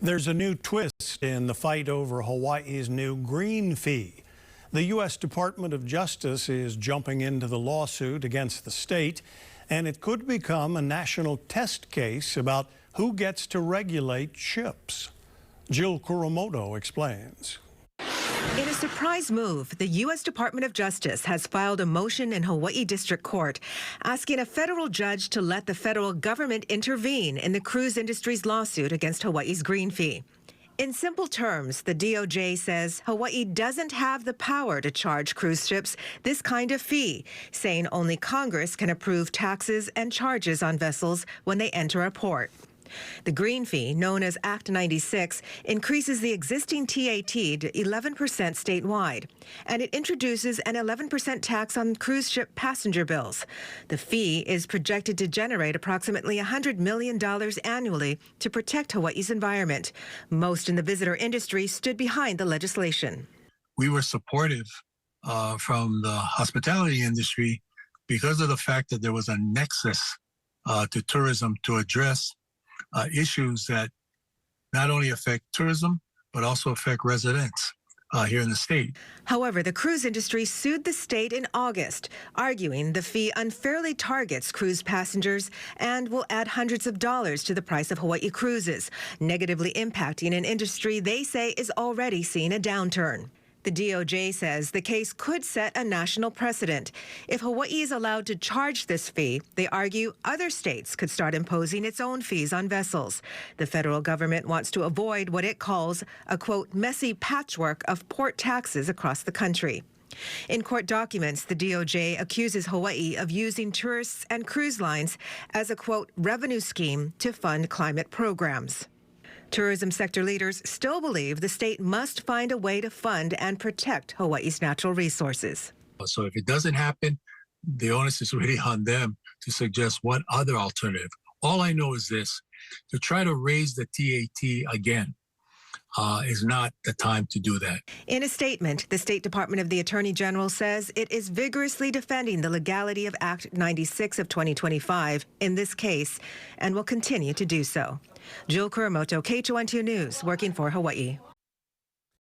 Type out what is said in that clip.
There's a new twist in the fight over Hawaii's new green fee. The U.S. Department of Justice is jumping into the lawsuit against the state, and it could become a national test case about who gets to regulate ships. Jill Kuramoto explains. In a surprise move, the U.S. Department of Justice has filed a motion in Hawaii District Court asking a federal judge to let the federal government intervene in the cruise industry's lawsuit against Hawaii's green fee. In simple terms, the DOJ says Hawaii doesn't have the power to charge cruise ships this kind of fee, saying only Congress can approve taxes and charges on vessels when they enter a port. The green fee, known as Act 96, increases the existing TAT to 11% statewide, and it introduces an 11% tax on cruise ship passenger bills. The fee is projected to generate approximately $100 million annually to protect Hawaii's environment. Most in the visitor industry stood behind the legislation. We were supportive from the hospitality industry because of the fact that there was a nexus to tourism to address issues that not only affect tourism, but also affect residents here in the state. However, the cruise industry sued the state in August, arguing the fee unfairly targets cruise passengers and will add hundreds of dollars to the price of Hawaii cruises, negatively impacting an industry they say is already seeing a downturn. The DOJ says the case could set a national precedent. If Hawaii is allowed to charge this fee, they argue other states could start imposing its own fees on vessels. The federal government wants to avoid what it calls a, quote, messy patchwork of port taxes across the country. In court documents, the DOJ accuses Hawaii of using tourists and cruise lines as a, quote, revenue scheme to fund climate programs. Tourism sector leaders still believe the state must find a way to fund and protect Hawaii's natural resources. So if it doesn't happen, the onus is really on them to suggest what other alternative. All I know is this: to try to raise the TAT again is not the time to do that. In a statement, the State Department of the Attorney General says it is vigorously defending the legality of Act 96 of 2025 in this case and will continue to do so. Jill Kuramoto, KHON2 News, working for Hawaii.